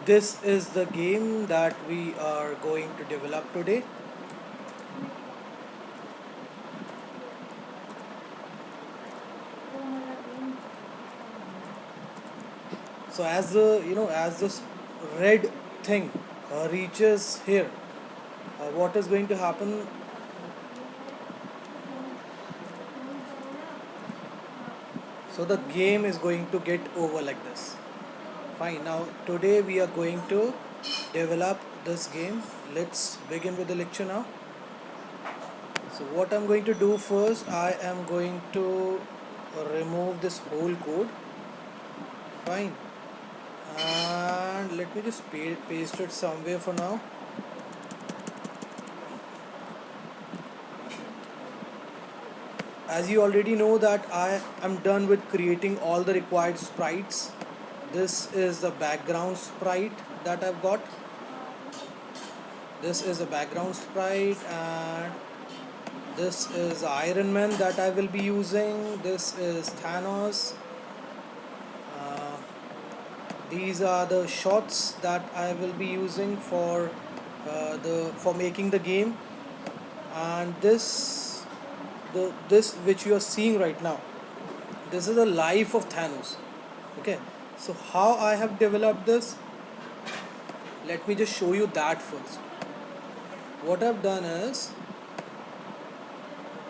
This is the game that we are going to develop today. So as this red thing reaches here, what is going to happen? So the game is going to get over like this. Fine. Now today we are going to develop this game. Let's begin with the lecture now. So what I'm going to do first, I am going to remove this whole code. Fine. And let me just paste it somewhere for now. As you already know that I am done with creating all the required sprites. This is the background sprite that I've got. This is a background sprite, and this is Iron Man that I will be using. This is Thanos. Uh, these are the shots that I will be using for making the game. And this which you are seeing right now, this is the life of Thanos. Okay, so how I have developed this, let me just show you that first. What I've done is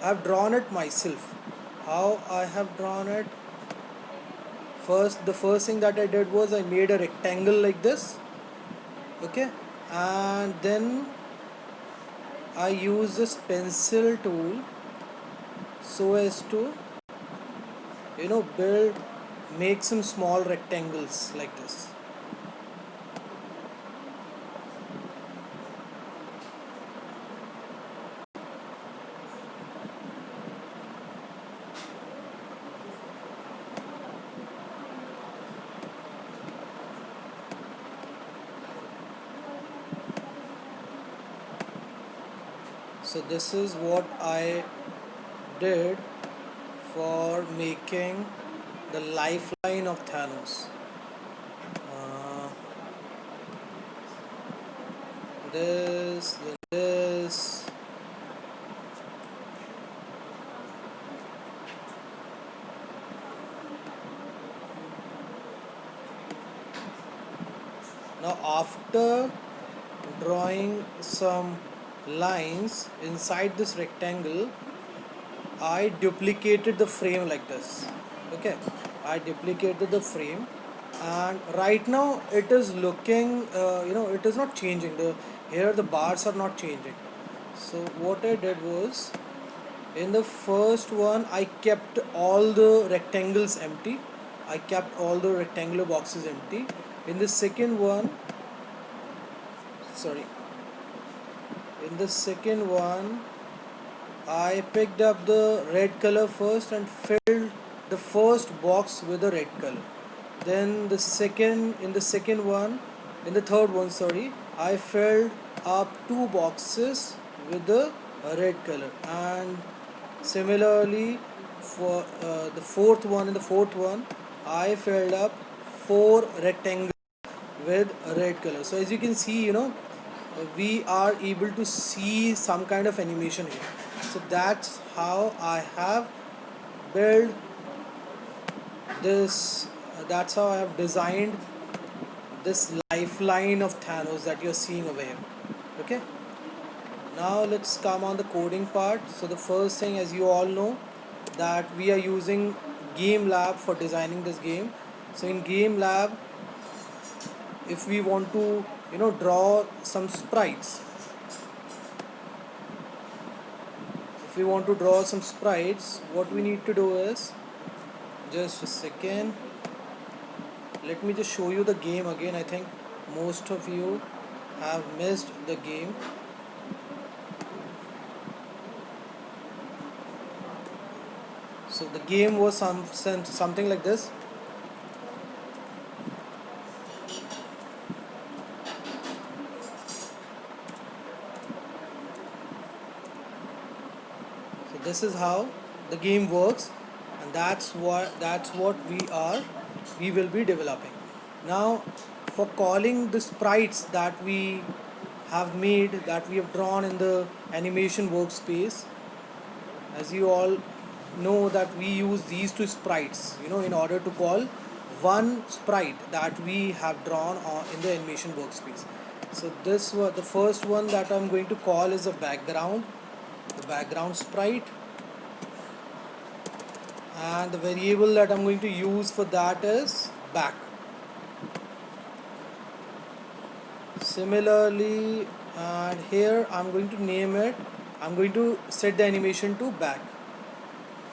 I've drawn it myself. How I have drawn it, the first thing that I did was I made a rectangle like this. Okay, and then I use this pencil tool so as to build, make some small rectangles like this. So this is what I did for making the lifeline of Thanos. Uh, then this. Now after drawing some lines inside this rectangle, I duplicated the frame like this. Okay, I duplicated the frame, and right now it is looking, it is not changing. Here the bars are not changing. So what I did was, in the first one I kept all the rectangles empty. I kept all the rectangular boxes empty. In the second one, sorry, in the second one I picked up the red color first and filled the first box with the red color. Then in the third one, sorry, I filled up two boxes with the red color. And similarly, for in the fourth one, I filled up four rectangles with red color. So as you can see, we are able to see some kind of animation here. So that's how I have built this. That's how I have designed this lifeline of Thanos that you're seeing over here. Okay. Now let's come on the coding part. So the first thing, as you all know, that we are using Game Lab for designing this game. So in Game Lab, if we want to draw some sprites, what we need to do is, just a second, let me just show you the game again. I think most of you have missed the game. So the game was something like this. So this is how the game works, and that's what we will be developing. Now for calling the sprites that we have made, that we have drawn in the animation workspace, as you all know that we use these two sprites, in order to call one sprite that we have drawn in the animation workspace. So this was the first one that I'm going to call is a background, the background sprite, and the variable that I'm going to use for that is back. Similarly, and here I'm going to name it, I'm going to set the animation to back.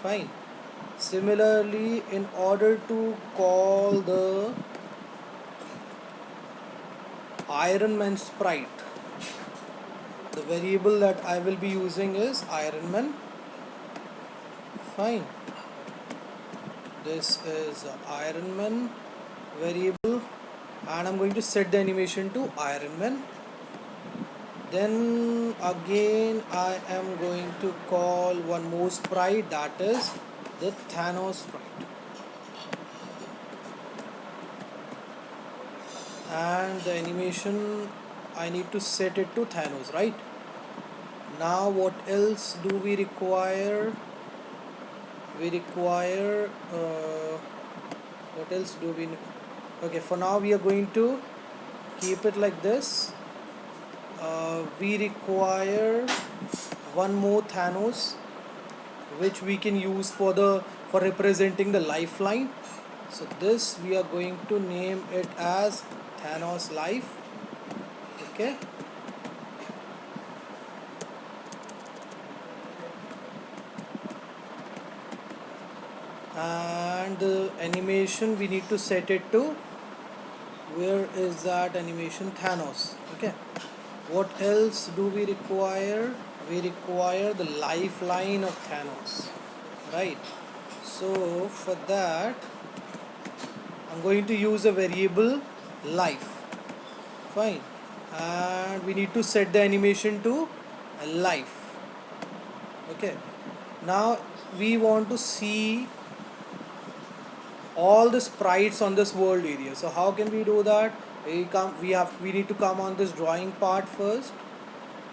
Fine. Similarly, in order to call the Iron Man sprite, the variable that I will be using is Iron Man. Fine. This is Iron Man variable, and I'm going to set the animation to Iron Man. Then again I am going to call one more sprite, that is the Thanos sprite, and the animation I need to set it to Thanos, right? Now what else do we require? We require what else do we okay, for now we are going to keep it like this. We require one more Thanos, which we can use for representing the lifeline. So this we are going to name it as Thanos life. Okay. And the animation we need to set it to, where is that animation? Thanos. Okay. What else do we require? We require the lifeline of Thanos, right? So for that I'm going to use a variable life. Fine. And we need to set the animation to life. Okay. Now we want to see all the sprites on this world area. So how can we do that? We need to come on this drawing part first,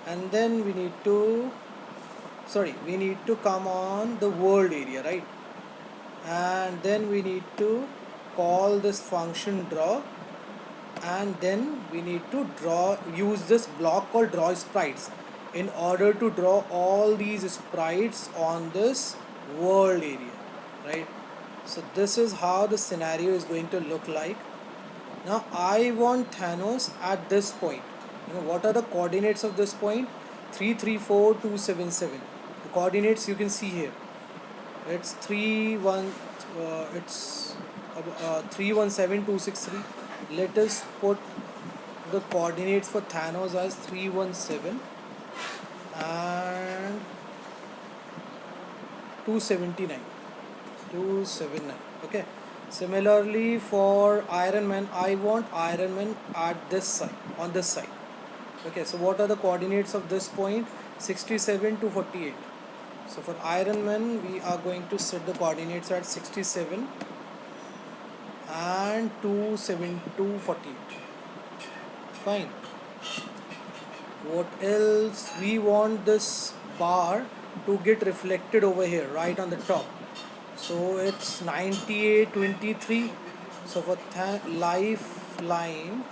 and then we need to come on the world area, right? And then we need to call this function draw, and then we need to use this block called draw sprites in order to draw all these sprites on this world area, right? So this is how the scenario is going to look like. Now I want Thanos at this point. What are the coordinates of this point? 334277. The coordinates you can see here. It's 317263. Let us put the coordinates for Thanos as 317 and 279. Okay. Similarly for Iron Man, I want Iron Man at this side, on this side. Okay, so what are the coordinates of this point? 67 to 48. So for Iron Man we are going to set the coordinates at 67 and 248. Fine. What else? We want this bar to get reflected over here, right on the top. So it's 9823. So for lifeline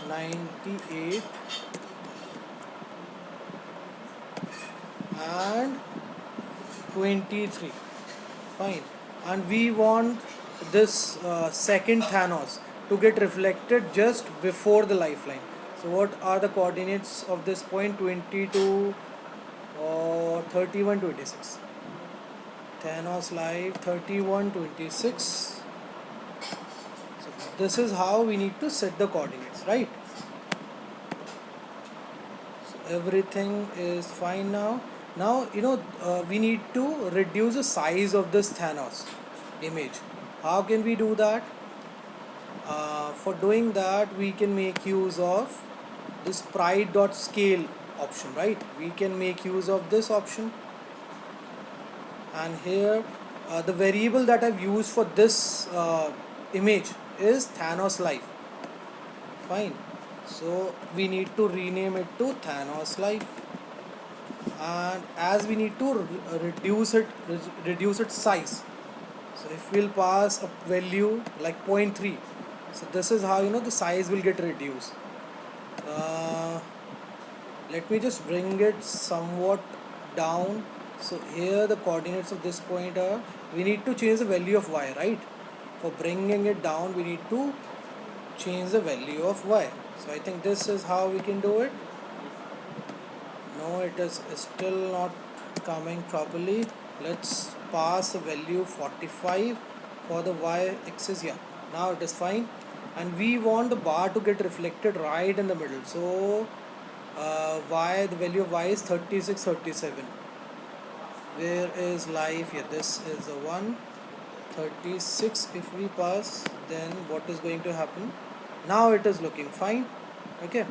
98 and 23. Fine. And we want this second Thanos to get reflected just before the lifeline. So what are the coordinates of this point? 22 or 3126. Thanos live 3126. So this is how we need to set the coordinates, right? So everything is fine now. Now we need to reduce the size of this Thanos image. How can we do that? For doing that we can make use of this sprite.scale option, right? We can make use of this option, and here the variable that I've used for this image is Thanos life. Fine. So we need to rename it to Thanos Life, and as we need to reduce its size. So if we'll pass a value like zero point 0.3, so this is how the size will get reduced. Uh, Let me just bring it somewhat down. So here the coordinates of this point are, we need to change the value of y, right? For bringing it down we need to change the value of y. So I think this is how we can do it. No, it is still not coming properly. Let's pass a value 45 for the y axis. Yeah, now it is fine, and we want the bar to get reflected right in the middle. So y, the value of y is 36, 37. Where is life? Yeah, this is the one. 36. If we pass, then what is going to happen? Now it is looking fine. Okay,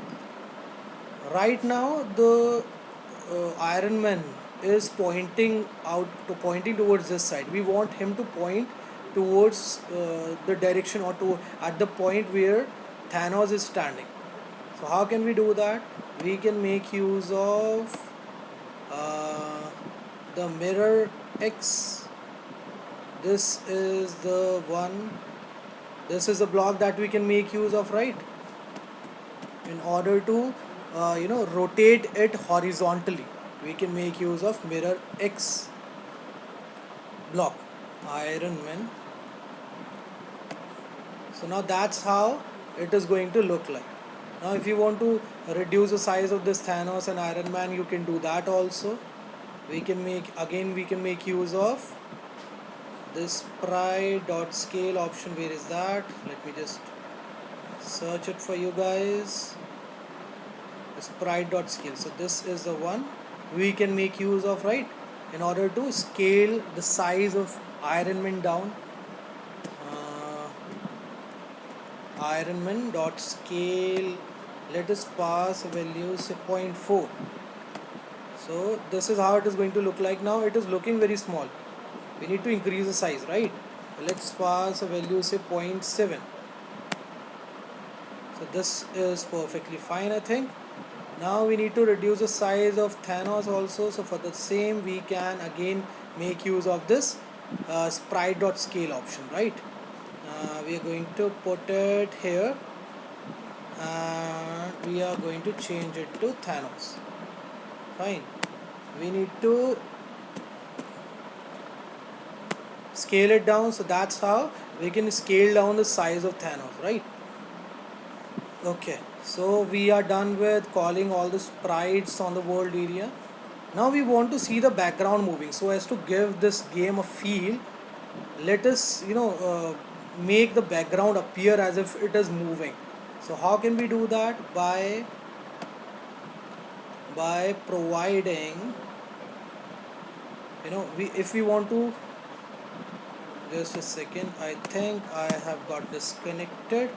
right now the Iron Man is pointing towards this side. We want him to point towards the direction, or to at the point where Thanos is standing. So how can we do that? We can make use of uh, the mirror X. This is the one. This is the block that we can make use of, right? In order to rotate it horizontally, we can make use of mirror X block, Iron Man. So now that's how it is going to look like. Now if you want to reduce the size of this Thanos and Iron Man, you can do that also. We can make use of this sprite.scale option. Where is that? Let me just search it for you guys. Sprite.scale. So this is the one we can make use of, right? In order to scale the size of Iron Man down. Iron Man dot scale. Let us pass a value say 0.4. So this is how it is going to look like. Now it is looking very small. We need to increase the size, right? Let's pass a value say 0.7. So this is perfectly fine, I think. Now we need to reduce the size of Thanos also. So for the same, we can again make use of this sprite.scale option, right? We are going to put it here, and we are going to change it to Thanos. Fine. We need to scale it down. So that's how we can scale down the size of Thanos, right? Okay, so we are done with calling all the sprites on the world area. Now we want to see the background moving. So as to give this game a feel, let us make the background appear as if it is moving. So how can we do that? By providing, we if we want to, just a second, I think I have got disconnected.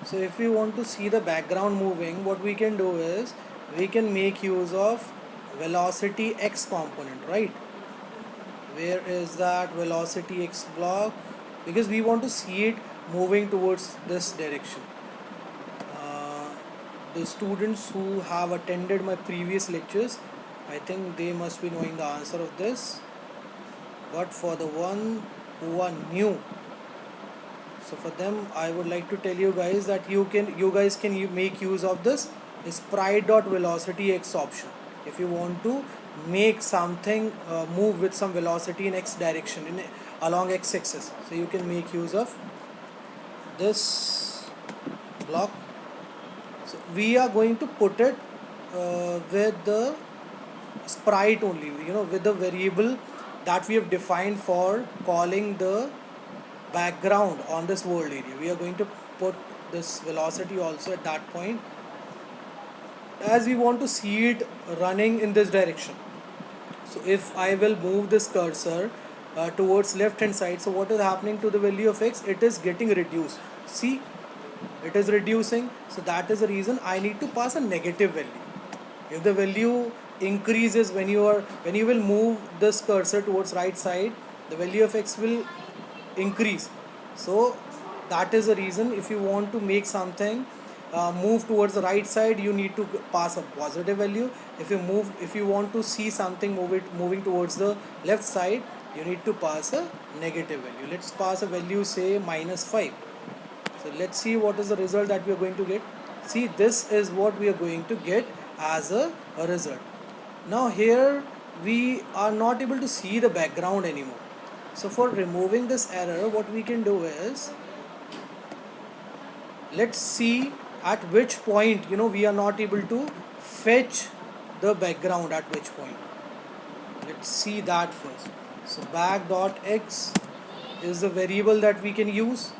So if we want to see the background moving, what we can do is we can make use of velocity x component, right? Where is that velocity x block? Because we want to see it moving towards this direction. Uh, the students who have attended my previous lectures, I think they must be knowing the answer of this. But for the one who are new, so for them I would like to tell you guys that you guys can make use of this sprite.velocity x option if you want to make something move with some velocity in x direction, along x axis. So you can make use of this block. So we are going to put it with the sprite only, with the variable that we have defined for calling the background on this world area. We are going to put this velocity also at that point, as we want to see it running in this direction. So if I will move this cursor towards left hand side, so what is happening to the value of x? It is getting reduced. See, it is reducing. So that is the reason I need to pass a negative value. If the value increases when you will move this cursor towards right side, the value of x will increase. So that is the reason, if you want to make something move towards the right side, you need to pass a positive value. If you want to see something moving towards the left side, you need to pass a negative value. Let's pass a value, say -5. So let's see what is the result that we are going to get. See, this is what we are going to get as a result. Now here we are not able to see the background anymore. So for removing this error, what we can do is, let's see at which point we are not able to fetch the background, at which point. Let's see that first. So back.x is the variable that we can use.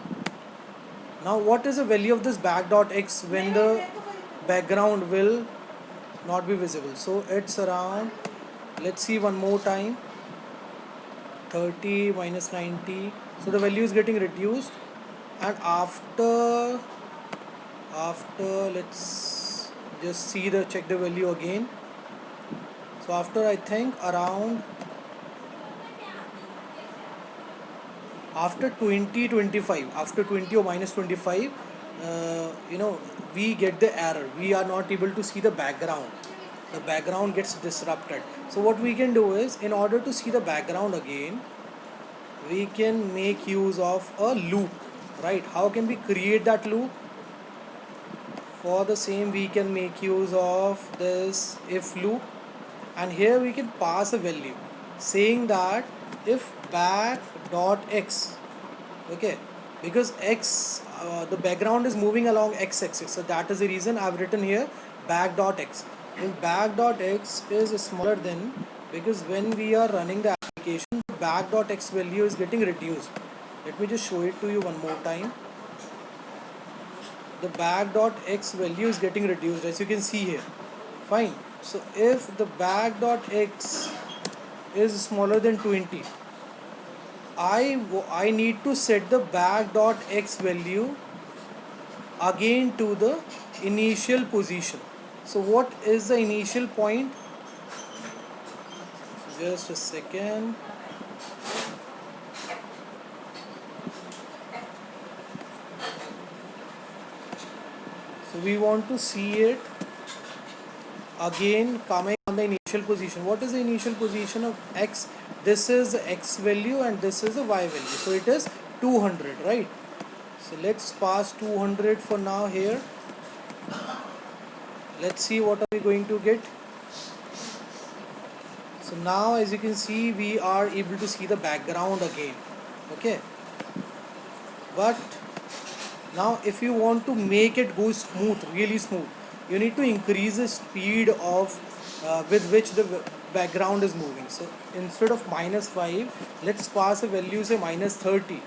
Now what is the value of this back.x when the background will not be visible? So it's around, let's see one more time, 30 minus 90. So the value is getting reduced, and after let's just check the value again. So after, I think around after 20 25, after 20 or minus 25, we get the error. We are not able to see the background. The background gets disrupted. So what we can do is, in order to see the background again, we can make use of a loop, right? How can we create that loop? For the same, we can make use of this if loop, and here we can pass a value saying that if back.x, okay, because x the background is moving along x-axis, so that is the reason I've written here back.x. If back.x is smaller than, because when we are running the application, back.x value is getting reduced. Let me just show it to you one more time. The back.x value is getting reduced, as you can see here. Fine. So if the back.x is smaller than 20, I need to set the back.x value again to the initial position. So what is the initial point? Just a second. So we want to see it again coming on the initial position. What is the initial position of x? This is the x value and this is the y value. So it is 200, right? So let's pass 200 for now here. Let's see what are we going to get. So now, as you can see, we are able to see the background again. Okay. But now if you want to make it go smooth, really smooth, you need to increase the speed of with which the background is moving. So instead of -5, let's pass a value, say -30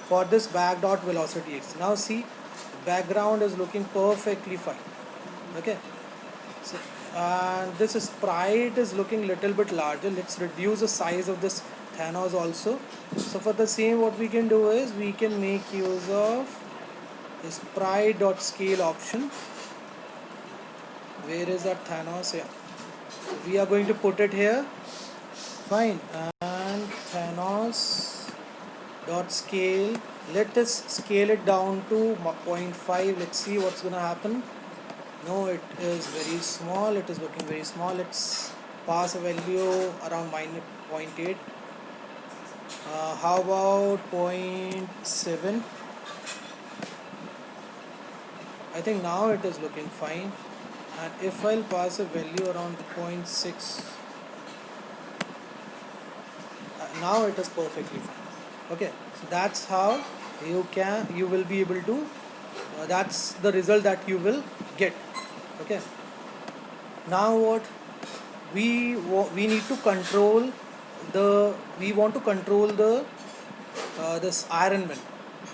for this back.velocity x. Now see, the background is looking perfectly fine. Okay. So and this sprite is looking little bit larger. Let's reduce the size of this Thanos also. So for the same, what we can do is, we can make use of the sprite.scale option. Where is that Thanos? Yeah, we are going to put it here. Fine. And Thanos dot scale, let us scale it down to 0.5. let's see what's gonna happen. No, it is very small. It is looking very small. Let's pass a value around -0.8. How about 0.7? I think now it is looking fine. And if I'll pass a value around 0.6, now it is perfectly fine. Okay, so that's how you will be able to that's the result that you will get. Okay, now what we need to control we want to control the this Iron Man.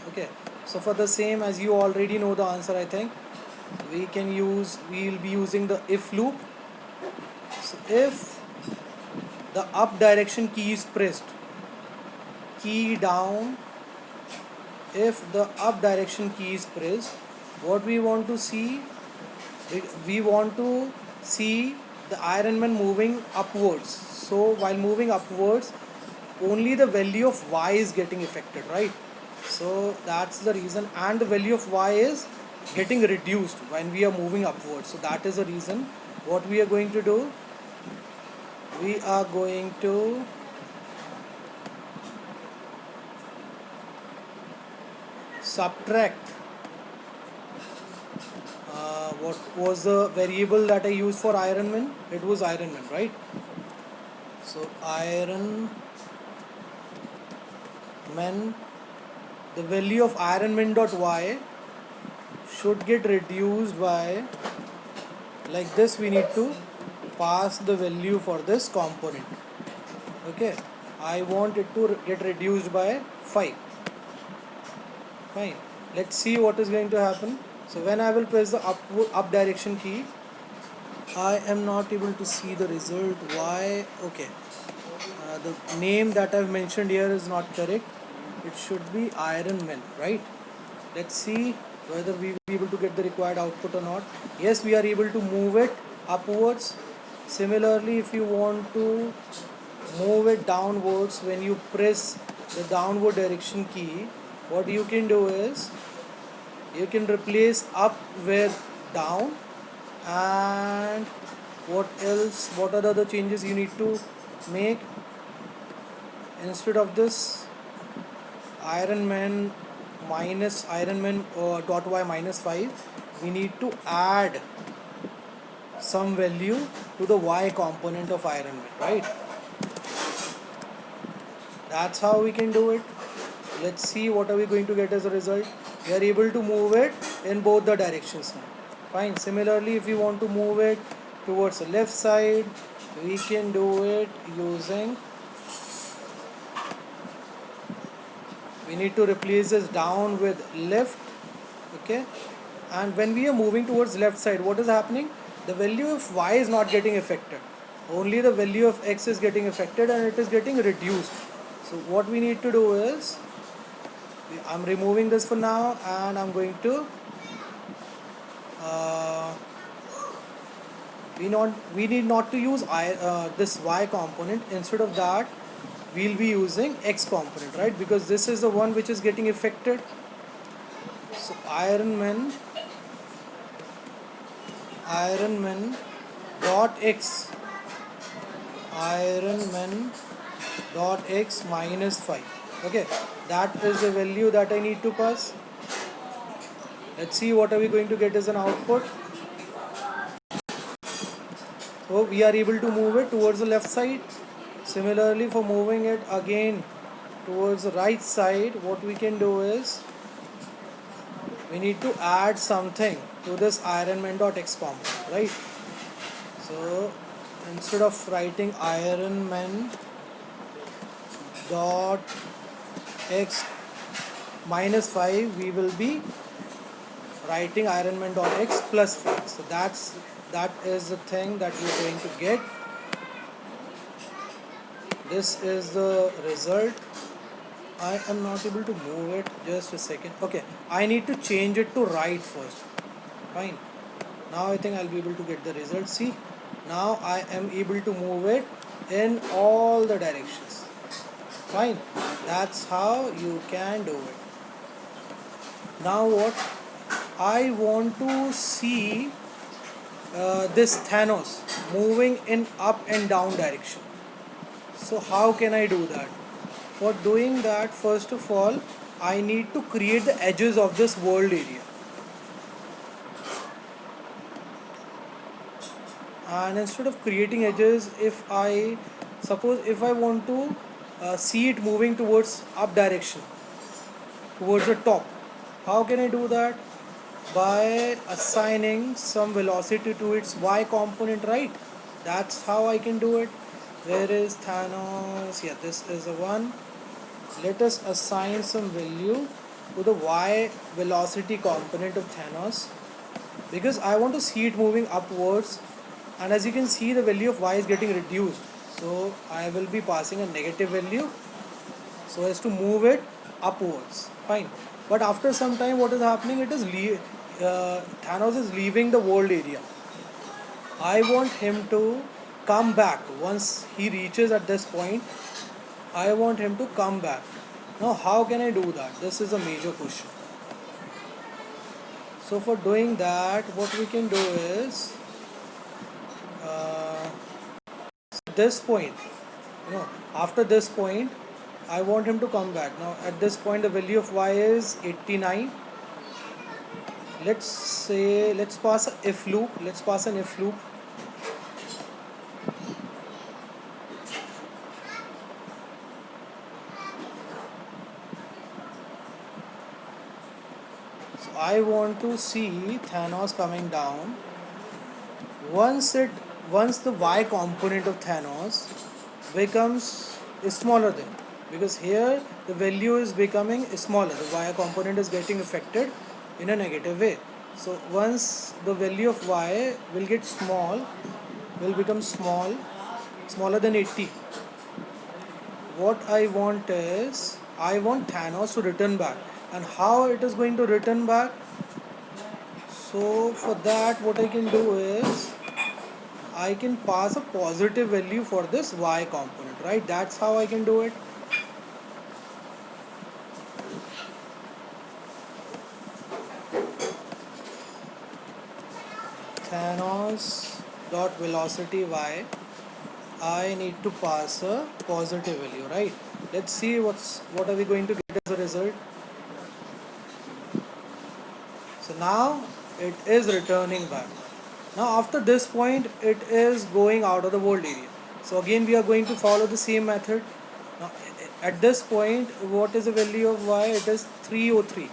Okay, so for the same, as you already know the answer, I think we will be using the if loop. So if the up direction key is pressed, key down, if the up direction key is pressed, what we want to see the Iron Man moving upwards. So while moving upwards, only the value of y is getting affected, right? So that's the reason, and the value of y is getting reduced when we are moving upwards. So that is the reason. What we are going to do, we are going to subtract what was the variable that I used for Iron Man? It was Iron Man, right? So Iron Man, the value of Iron Man dot y should get reduced by, like this. We need to pass the value for this component. Okay, I want it to get reduced by 5. Fine. Let's see what is going to happen. So when I will press the up direction key, I am not able to see the result. Why? Okay. The name that I've mentioned here is not correct. It should be Iron Man, right? Let's see whether we will be able to get the required output or not. Yes, we are able to move it upwards. Similarly, if you want to move it downwards, when you press the downward direction key, what you can do is you can replace up with down. And what else, what are the other changes you need to make? Instead of this Iron Man minus Iron Man dot y minus 5, we need to add some value to the y component of Iron Man, right? That's how we can do it. Let's see what are we going to get as a result. We are able to move it in both the directions now. Fine. Similarly, if you want to move it towards the left side, we can do it using, we need to replace this down with left. Okay, and when we are moving towards left side, what is happening? The value of y is not getting affected, only the value of x is getting affected, and it is getting reduced. So what we need to do is, I'm removing this for now, and I'm going to we need not to use this y component. Instead of that, we'll be using x component, right? Because this is the one which is getting affected. So Iron Man dot x, Iron Man dot x minus 5. Okay, that is the value that I need to pass. Let's see what are we going to get as an output. So we are able to move it towards the left side. Similarly, for moving it again towards the right side, what we can do is we need to add something to this Iron Man dot x component, right? So instead of writing Iron Man dot x minus 5, we will be writing Iron Man dot x plus 5. So that is the thing that we are going to get. This is the result. I am not able to move it. Just a second. Okay, I need to change it to right first. Fine. Now I think I'll be able to get the result. See, now I am able to move it in all the directions. Fine. That's how you can do it. Now what? I want to see this Thanos moving in up and down direction. So how can I do that? For doing that, first of all, I need to create the edges of this world area. And instead of creating edges, if I want to see it moving towards up direction, towards the top, how can I do that? By assigning some velocity to its y component, right? That's how I can do it. Where is Thanos? Yeah, this is the one. Let us assign some value to the y velocity component of Thanos, because I want to see it moving upwards, and as you can see, the value of y is getting reduced. So I will be passing a negative value so as to move it upwards. Fine. But after some time, what is happening? It is Thanos is leaving the world area. I want him to come back once he reaches at this point. I want him to come back. Now how can I do that? This is a major question. So for doing that, what we can do is, uh, at this point, after this point, I want him to come back. Now at this point, the value of y is 89. Let's say, let's pass a if loop. Let's pass an if loop. So I want to see Thanos coming down. Once the y component of Thanos becomes smaller than, because here the value is becoming smaller, the y component is getting affected in a negative way. So once the value of y will get small, will become smaller than 80, what I want is, I want Thanos to return back. And how it is going to return back? So for that, what I can do is, I can pass a positive value for this y component, right? That's how I can do it. Thanos dot velocity y, I need to pass a positive value, right? Let's see what are we going to get as a result. So now it is returning back. Now after this point, it is going out of the world area. So again we are going to follow the same method. Now at this point, what is the value of y? It is 303.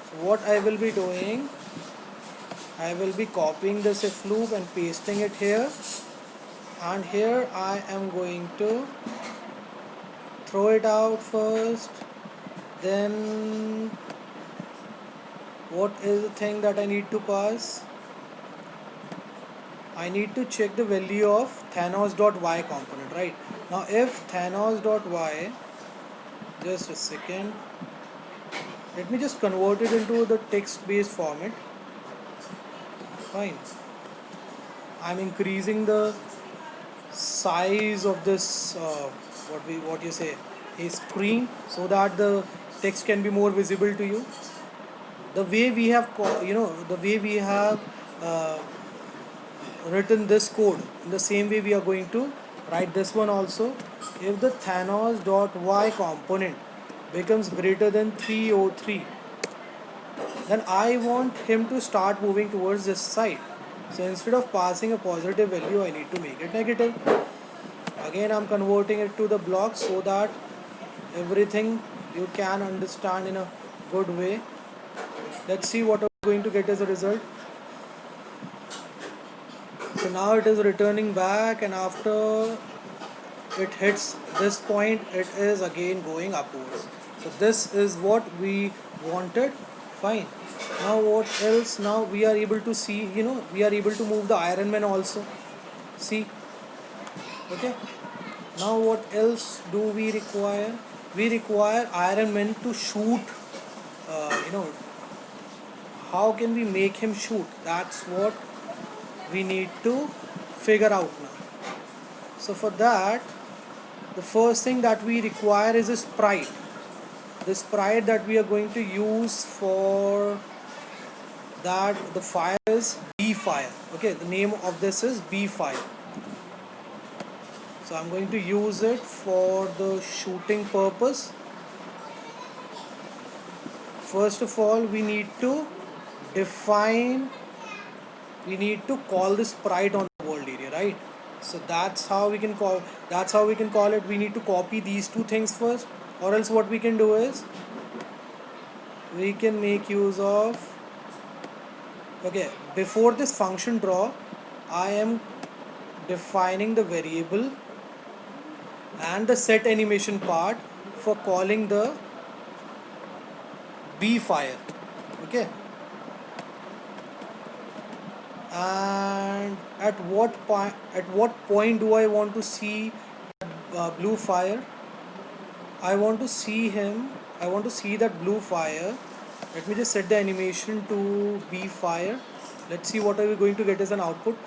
So what I will be doing, I will be copying this if loop and pasting it here. And here I am going to throw it out first. Then what is the thing that I need to pass? I need to check the value of Thanos.y component, right? Now if Thanos.y, just a second, let me just convert it into the text based format. Fine. I'm increasing the size of this, what you say, a screen, so that the text can be more visible to you. The way we have the way we have written this code, in the same way we are going to write this one also. If the Thanos.y component becomes greater than 303, then I want him to start moving towards this side. So instead of passing a positive value, I need to make it negative. Again, I'm converting it to the block so that everything you can understand in a good way. Let's see what we're going to get as a result. So now it is returning back, and after it hits this point, it is again going upwards. So this is what we wanted. Fine. Now what else? Now we are able to see, we are able to move the Iron Man also. See? Okay. Now what else do we require? We require Iron Man to shoot. How can we make him shoot? That's what we need to figure out now. So for that, the first thing that we require is a sprite. The sprite that we are going to use for that, the fire is B fire. Okay, the name of this is B fire. So I'm going to use it for the shooting purpose. First of all, we need to call the sprite on the world area, right? So that's how we can call it. We need to copy these two things first, or else what we can do is, we can make use of, okay, before this function draw, I am defining the variable and the set animation part for calling the B fire. Okay. And at what point do I want to see blue fire? I want to see that blue fire Let me just set the animation to be fire. Let's see what are we going to get as an output.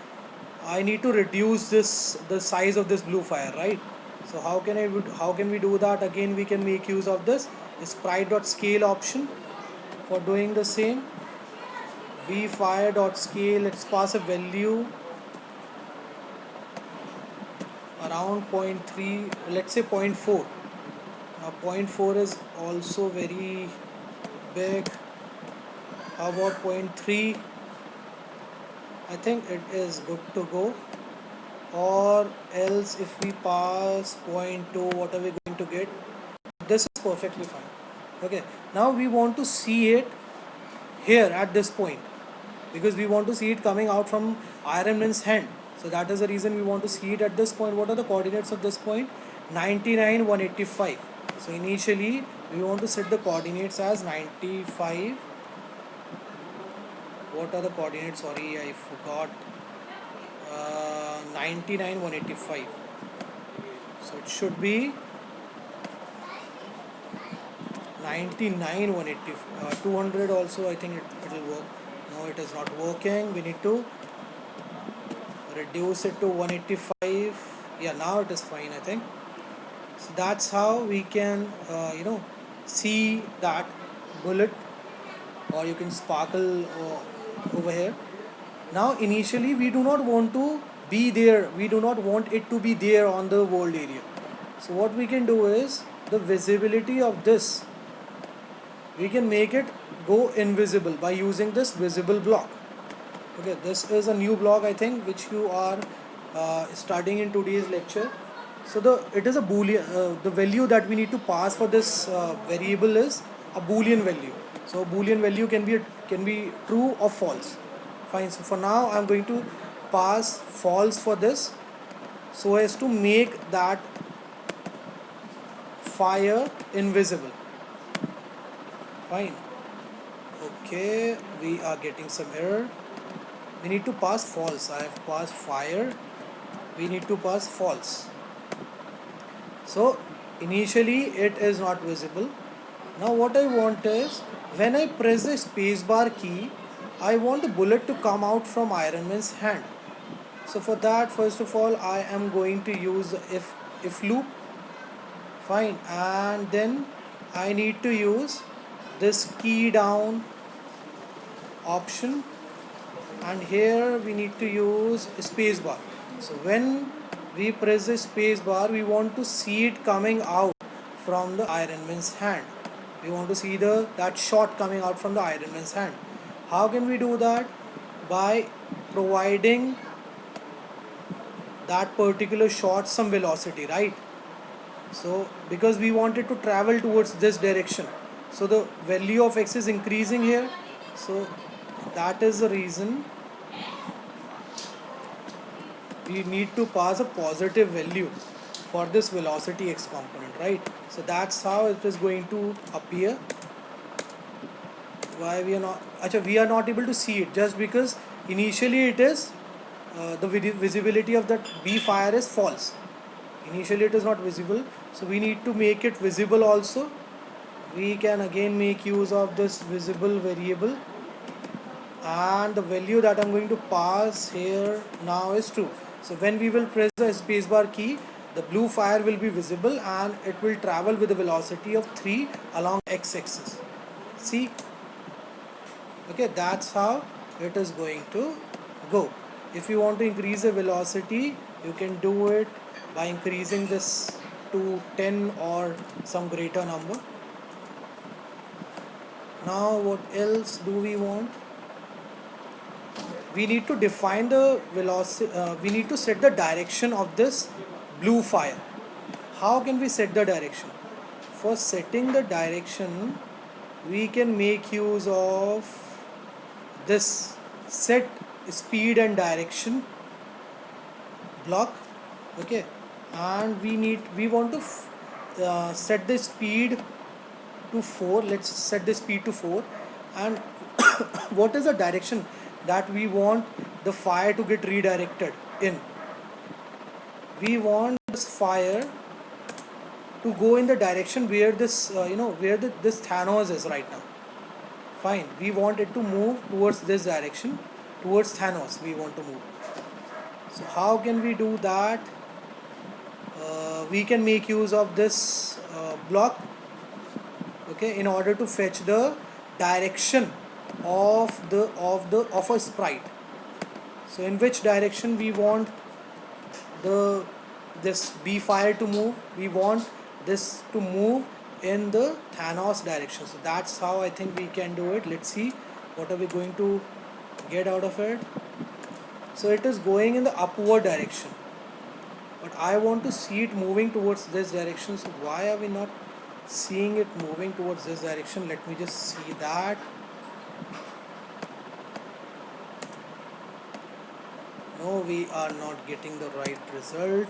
I need to reduce the size of this blue fire, right? So how can we do that? Again, we can make use of this sprite.scale option for doing the same. Be fire.scale. Let's pass a value around 0.3. Let's say 0.4. Now 0.4 is also very big. How about 0.3? I think it is good to go. Or else if we pass 0.2, what are we going to get? This is perfectly fine. Okay, now we want to see it here at this point, because we want to see it coming out from Iron Man's hand. So that is the reason we want to see it at this point. What are the coordinates of this point? 99, 185. So initially we want to set the coordinates as 95. What are the coordinates? Sorry, I forgot. 99, 185. So it should be 99, 180, 200 also. I think it will work. No, it is not working. We need to reduce it to 185. Yeah, now it is fine, I think. So that's how we can see that bullet, or you can sparkle over here. Now initially we do not want to be there, we do not want it to be there on the world area. So what we can do is, the visibility of this, we can make it go invisible by using this visible block. Okay, this is a new block, I think, which you are studying in today's lecture. So it is a boolean. The value that we need to pass for this variable is a boolean value. So a boolean value can be true or false. Fine. So for now, I'm going to pass false for this, so as to make that fire invisible. Fine. Okay, we are getting some error. We need to pass false. I have passed fire. We need to pass false. So initially it is not visible. Now what I want is, when I press the spacebar key, I want the bullet to come out from Iron Man's hand. So for that, first of all, I am going to use the if loop. Fine. And then I need to use this key down option, and here we need to use spacebar. So when we press the spacebar, we want to see it coming out from the Iron Man's hand. We want to see that shot coming out from the Iron Man's hand. How can we do that? By providing that particular shot some velocity, right? So because we want it to travel towards this direction, so the value of x is increasing here. So that is the reason we need to pass a positive value for this velocity x component, right? So that's how it is going to appear. Why we are not able to see it, just because initially it is the visibility of that B fire is false. Initially it is not visible, so we need to make it visible also. We can again make use of this visible variable, and the value that I'm going to pass here now is true. So when we will press the spacebar key, the blue fire will be visible and it will travel with a velocity of 3 along x-axis. See? Okay, that's how it is going to go. If you want to increase the velocity, you can do it by increasing this to 10 or some greater number. Now what else do we want? We need to define the velocity, we need to set the direction of this blue fire. How can we set the direction? For setting the direction, we can make use of this set speed and direction block. Okay, and we want to set the speed to 4. Let's set the speed to 4. And what is the direction that we want the fire to get redirected in? We want this fire to go in the direction where this this Thanos is right now. Fine, we want it to move towards this direction, towards Thanos we want to move. So how can we do that? We can make use of this block, okay, in order to fetch the direction of a sprite. So in which direction we want the this B fire to move? We want this to move in the Thanos direction. So that's how I think we can do it. Let's see what are we going to get out of it. So it is going in the upward direction, but I want to see it moving towards this direction. So why are we not seeing it moving towards this direction? Let me just see that. No, we are not getting the right result.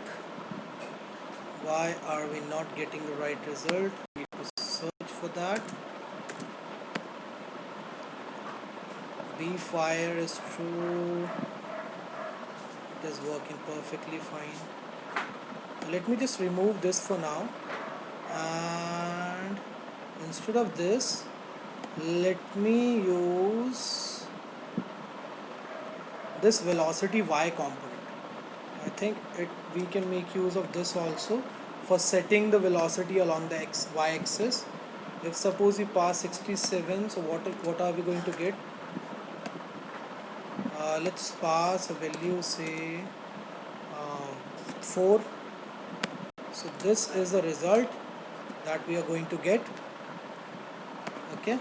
Why are we not getting the right result? We need to search for that. B fire is true. It is working perfectly fine. Let me just remove this for now, and instead of this, let me use this velocity y component. I think we can make use of this also for setting the velocity along the y axis. If suppose we pass 67, so what are we going to get? Let's pass a value, say 4. So this is the result that we are going to get. Okay.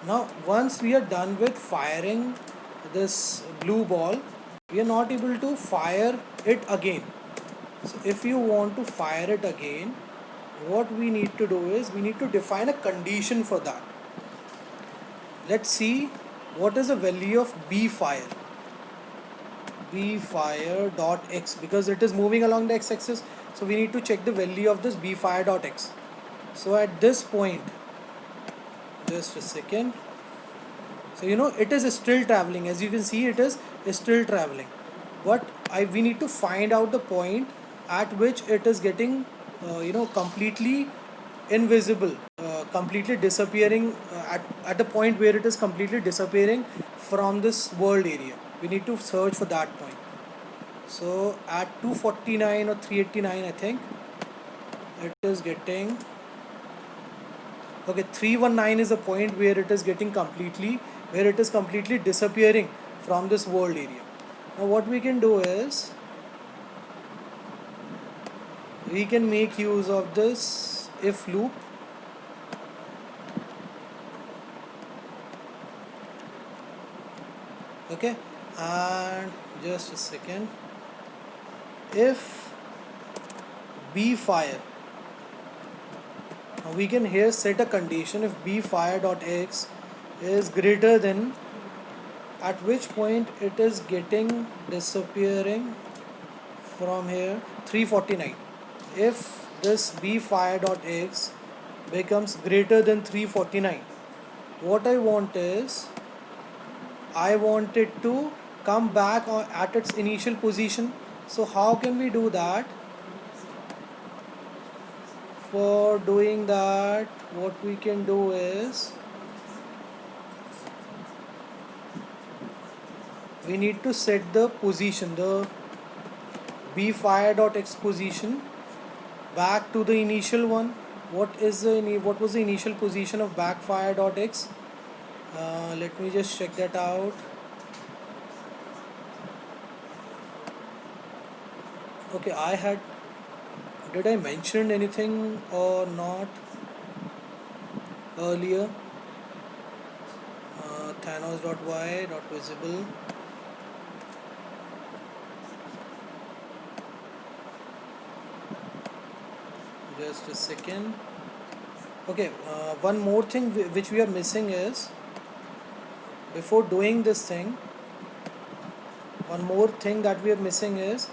Now once we are done with firing this blue ball, we are not able to fire it again. So if you want to fire it again, what we need to do is we need to define a condition for that. Let's see what is the value of B fire. B fire dot x, because it is moving along the x-axis, so we need to check the value of this B fire dot x. So at this point, just a second, so it is still traveling. As you can see, it is still traveling, but we need to find out the point at which it is getting completely invisible, completely disappearing, at the point where it is completely disappearing from this world area. We need to search for that point. So at 249 or 389, I think it is getting, okay, 319 is a point where it is completely disappearing from this world area. Now what we can do is we can make use of this if loop. Okay, and just a second, if B fire, now we can here set a condition. If B fire dot x is greater than, at which point it is getting disappearing from here, 349. If this B fire dot x becomes greater than 349, what I want is I want it to come back at its initial position. So how can we do that? For doing that, what we can do is we need to set the position, the B fire dot x position, back to the initial one. What was the initial position of backfire dot x? Let me just check that out. Okay, did I mention anything or not earlier? Thanos.y.visible. Just a second. Okay, one more thing which we are missing is, before doing this thing, one more thing that we are missing is,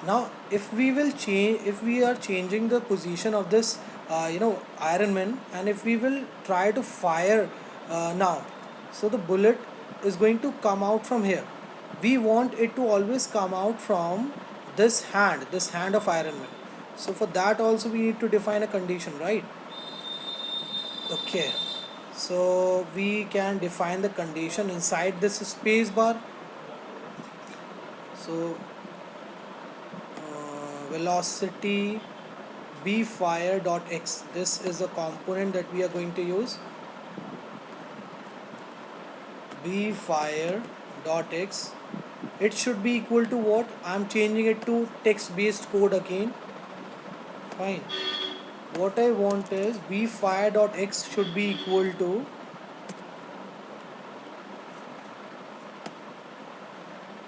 now if we are changing the position of this Iron Man, and if we will try to fire now, so the bullet is going to come out from here. We want it to always come out from this hand of Iron Man. So for that also we need to define a condition, right? Okay, So we can define the condition inside this space bar. So velocity b fire dot x, this is a component that we are going to use. B fire dot x, it should be equal to what? I'm changing it to text based code again. Fine. What I want is b fire dot x should be equal to,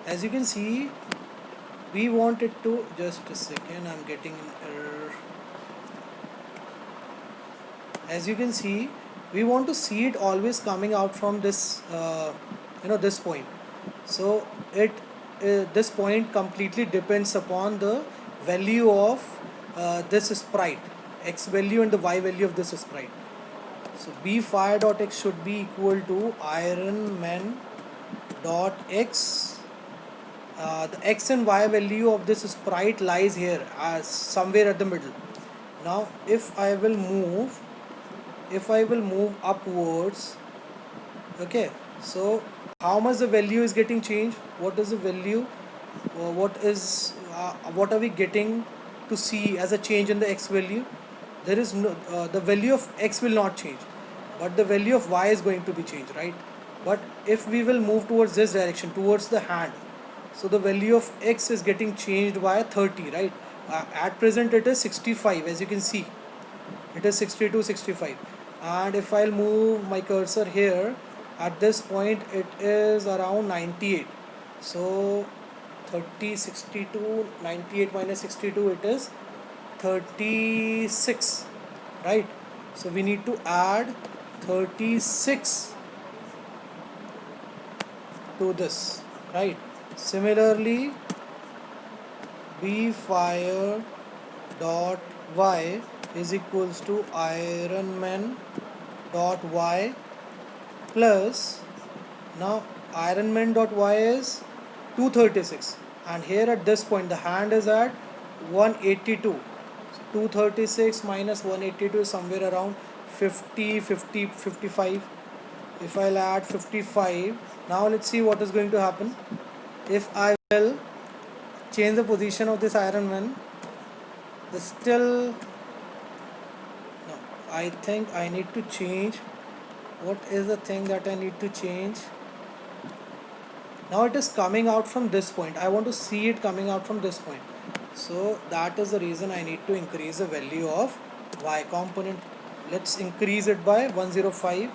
as you can see, we want it to, just a second, I'm getting an error. As you can see, we want to see it always coming out from this this point. So it this point completely depends upon the value of this sprite, x value and the y value of this sprite. So b fire dot x should be equal to ironman dot x. The x and y value of this sprite lies here as somewhere at the middle. Now if I will move upwards, okay, so how much the value is getting changed? What is the value? What are we getting to see as a change in the x value? There is no the value of x will not change, but the value of y is going to be changed, right? But if we will move towards this direction, towards the hand, so the value of x is getting changed by 30, right? At present it is 65, as you can see, it is 62, 65. And if I'll move my cursor here, at this point it is around 98. So 30, 62, 98 minus 62, it is 36, right? So we need to add 36 to this, right? Similarly, b fire dot y is equals to ironman dot y plus, now ironman dot y is 236, and here at this point the hand is at 182. So 236 minus 182 is somewhere around 50, 50, 55. If I'll add 55, now let's see what is going to happen. If I will change the position of this ironman, still, no, I think I need to change. What is the thing that I need to change? Now it is coming out from this point. I want to see it coming out from this point. So that is the reason I need to increase the value of y component. Let's increase it by 105.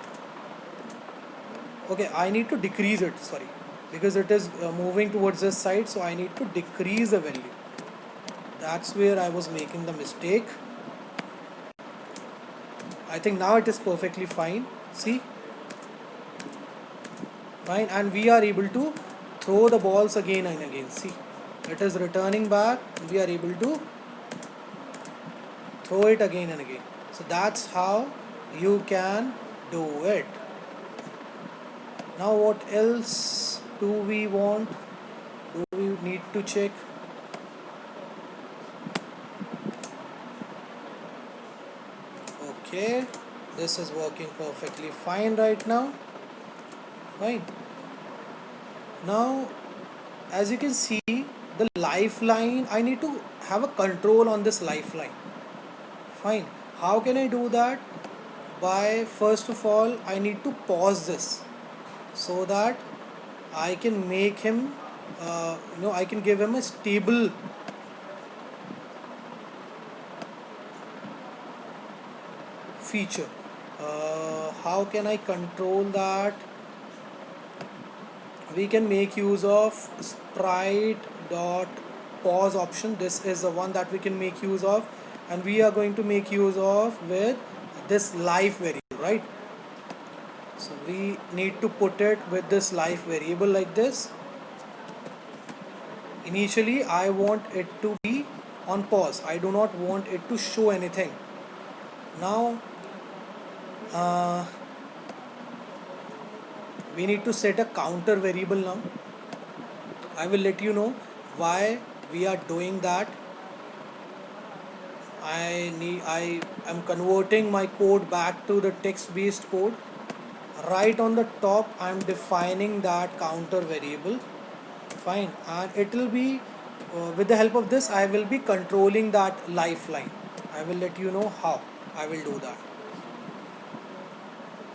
Okay, I need to decrease it, sorry, because it is moving towards this side, so I need to decrease the value. That's where I was making the mistake. I think now it is perfectly fine. See, fine, and we are able to throw the balls again and again. See, it is returning back, we are able to throw it again and again. So that's how you can do it. Now what else do we want? Do we need to check? Okay, this is working perfectly fine right now. Fine. Now as you can see, the lifeline, I need to have a control on this lifeline. Fine. How can I do that? By, first of all, I need to pause this so that I can make him I can give him a stable feature. How can I control that? We can make use of sprite dot pause option. This is the one that we can make use of, and we are going to make use of with this life variable, right? So we need to put it with this life variable like this. Initially I want it to be on pause, I do not want it to show anything. Now we need to set a counter variable. Now I will let you know why we are doing that. I am converting my code back to the text based code. right on the top I'm defining that counter variable. Fine, and it will be with the help of this I will be controlling that lifeline. I will let you know how I will do that.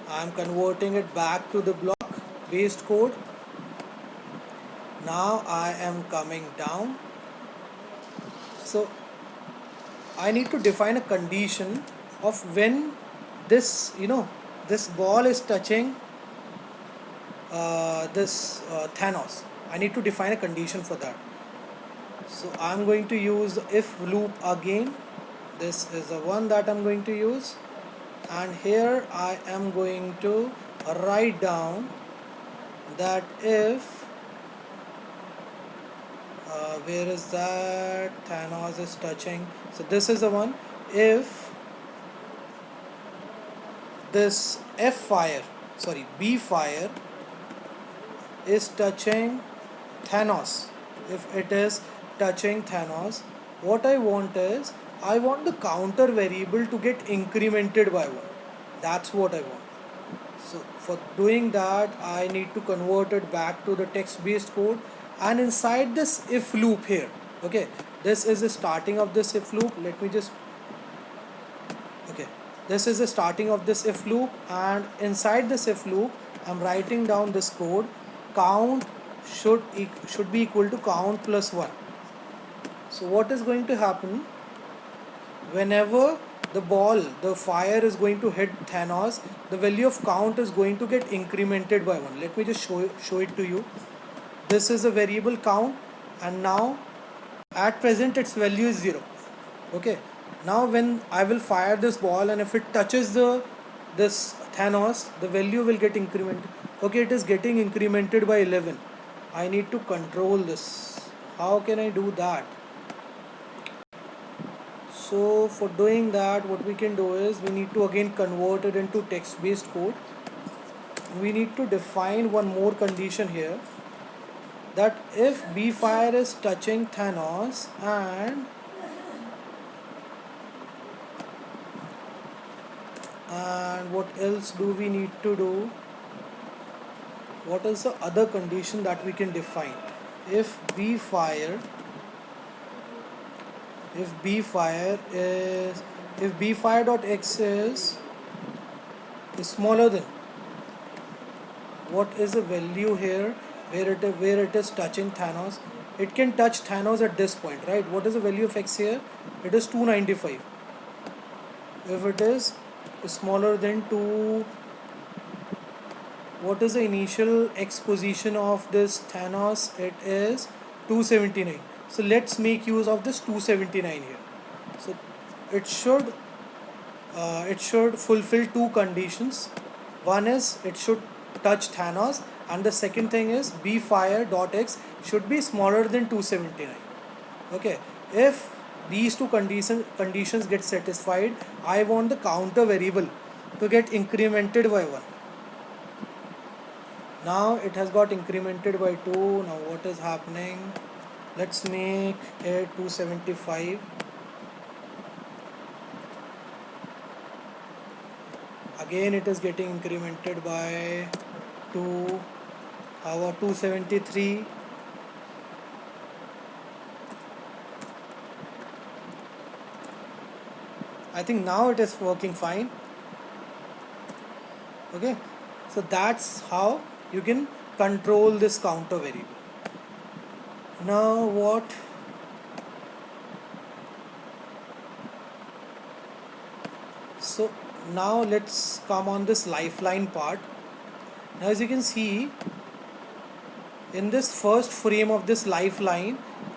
I'm converting it back to the block based code. Now I am coming down. So I need to define a condition of when this, this ball is touching this Thanos. I need to define a condition for that. So I'm going to use if loop again. This is the one that I'm going to use, and here I am going to write down that if where is that Thanos is touching. So this is the one. If this B fire is touching Thanos, if it is touching Thanos, what I want is I want the counter variable to get incremented by 1. That's what I want. So for doing that I need to convert it back to the text based code, and inside this if loop here, okay, this is the starting of this if loop. Let me just, okay, this is the starting of this if loop, and inside this if loop I'm writing down this code. Count should be equal to count plus 1. So what is going to happen whenever the fire is going to hit Thanos, the value of count is going to get incremented by 1. Let me just show it to you. This is a variable count, and now at present its value is 0. Okay, now when I will fire this ball and if it touches this Thanos, the value will get incremented. Okay, it is getting incremented by 11. I need to control this. How can I do that? So for doing that, what we can do is we need to again convert it into text based code. We need to define one more condition here, that if B fire is touching Thanos and what else do we need to do? What is the other condition that we can define? If B fire dot x is smaller than, what is the value here where it is touching Thanos? It can touch Thanos at this point, right? What is the value of x here? It is 295. If it is smaller than 2, what is the initial x position of this Thanos? It is 279. So let's make use of this 279 here. So it should fulfill two conditions. One is it should touch Thanos, and the second thing is B fire dot x should be smaller than 279. Okay, if these two conditions get satisfied, I want the counter variable to get incremented by 1. Now it has got incremented by 2. Now what is happening? Let's make it 275. Again it is getting incremented by 2. How about 273? I think now it is working fine. Okay, so that's how you can control this counter variable. Now what? So now let's come on this lifeline part. Now as you can see, in this first frame of this lifeline,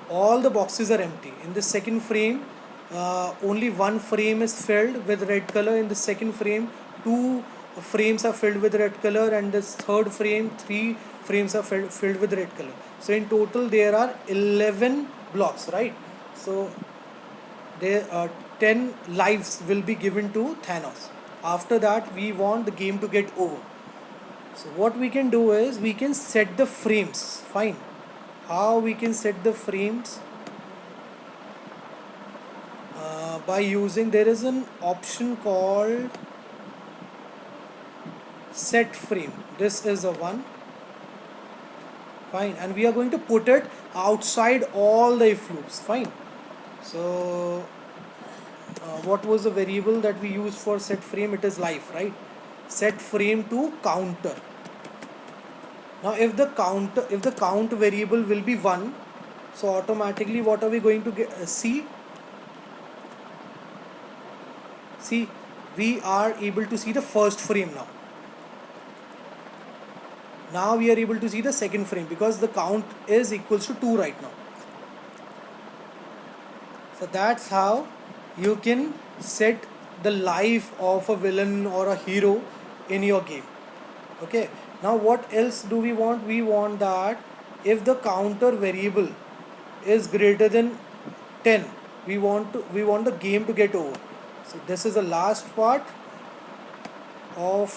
all the boxes are empty. In the second frame, only one frame is filled with red color. In the second frame, two frames are filled with red color, and this third frame, 3 frames are filled with red color. So in total there are 11 blocks, right? So there 10 lives will be given to Thanos. After that we want the game to get over. So what we can do is we can set the frames. Fine. How we can set the frames? By using, there is an option called set frame. This is a one. Fine, and we are going to put it outside all the if loops. Fine. So what was the variable that we used for set frame? It is life, right? Set frame to counter. Now if the count variable will be 1, so automatically what are we going to get, see? See, we are able to see the first frame now. Now we are able to see the second frame because the count is equals to 2 right now. So that's how you can set the life of a villain or a hero in your game. Okay, now what else do we want? We want that if the counter variable is greater than 10, we want the game to get over. So this is the last part of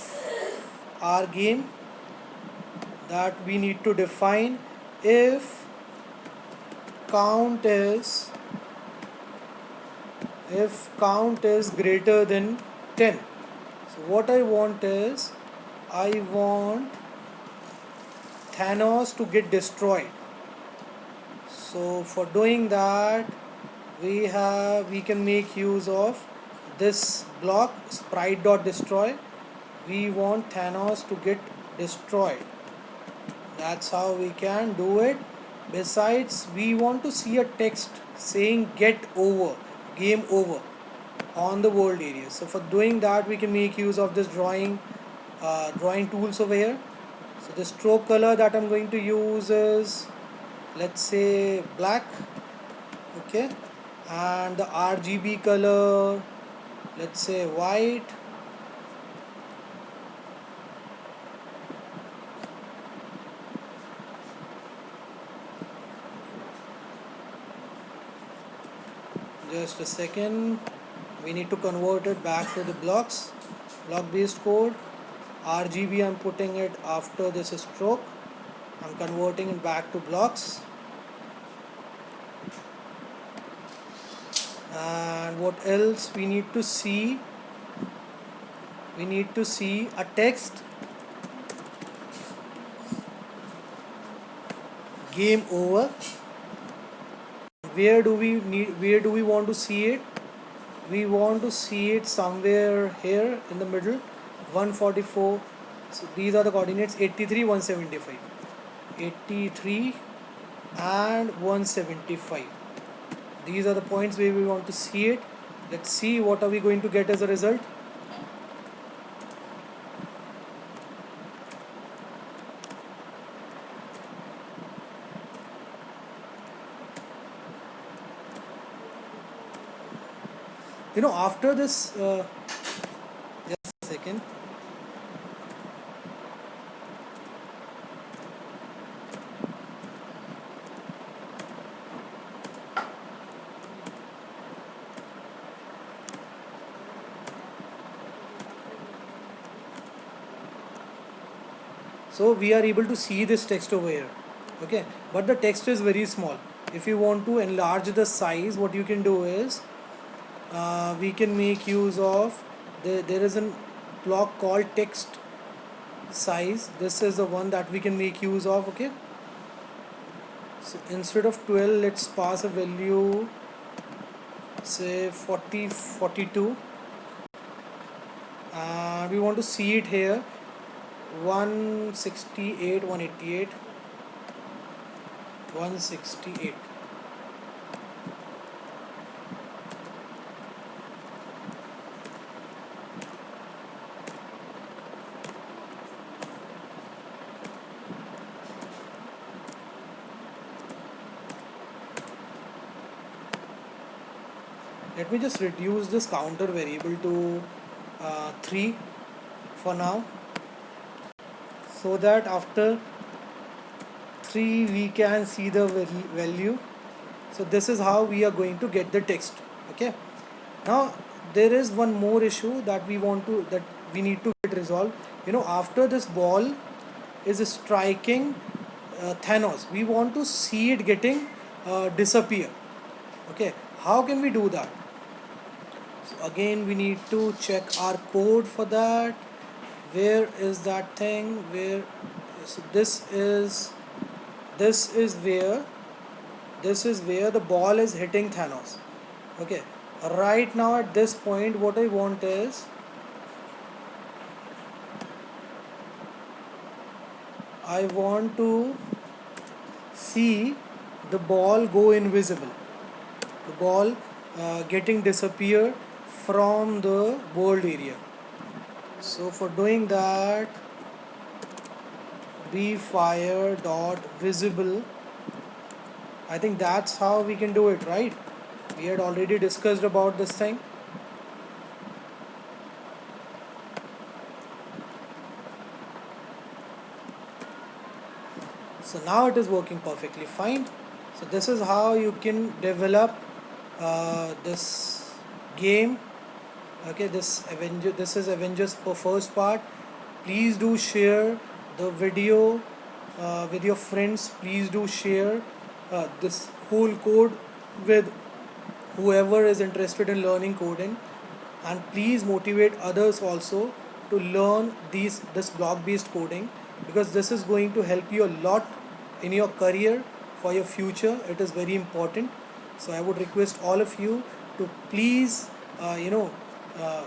our game that we need to define. If count is greater than 10, so what I want is I want Thanos to get destroyed. So for doing that we can make use of this block sprite.destroy. We want Thanos to get destroyed. That's how we can do it. Besides, we want to see a text saying get over, game over on the world area. So for doing that we can make use of this drawing tools over here. So the stroke color that I'm going to use is, let's say, black. Okay, and the RGB color, let's say white. Just a second, we need to convert it back to the block based code. RGB I'm putting it after this stroke. I'm converting it back to blocks. And what else we need to see? We need to see a text game over. Where do we want to see it? We want to see it somewhere here in the middle, 144. So these are the coordinates 83, 175, 83 and 175. These are the points where we want to see it. Let's see what are we going to get as a result. After this, just a second. So we are able to see this text over here. Okay, but the text is very small. If you want to enlarge the size, what you can do is we can make use of there is a block called text size. This is the one that we can make use of. Okay, so instead of 12, let's pass a value, say 40, 42, and we want to see it here, 168, 188, 168. Let me just reduce this counter variable to 3 for now, so that after 3 we can see the value. So this is how we are going to get the text. Okay, now there is one more issue that we need to get resolved. After this ball is striking Thanos, we want to see it getting disappear. Okay, how can we do that? So again we need to check our code for that. where is that thing where, so this is where this is where the ball is hitting Thanos. Okay, right now at this point what I want is, I want to see the ball go invisible, the ball getting disappear from the world area. So for doing that, be fire dot visible. I think that's how we can do it, right? We had already discussed about this thing. So now it is working perfectly fine. So this is how you can develop this game. Okay, this is Avengers for first part. Please do share the video with your friends. Please do share this whole code with whoever is interested in learning coding, and please motivate others also to learn this block based coding, because this is going to help you a lot in your career for your future. It is very important. So I would request all of you to please uh,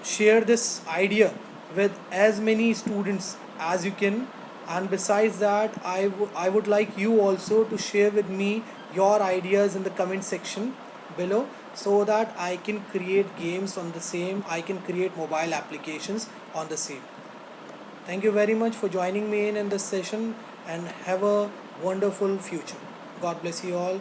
share this idea with as many students as you can. And besides that, I would like you also to share with me your ideas in the comment section below, so that I can create games on the same, I can create mobile applications on the same. Thank you very much for joining me in this session, and have a wonderful future. God bless you all.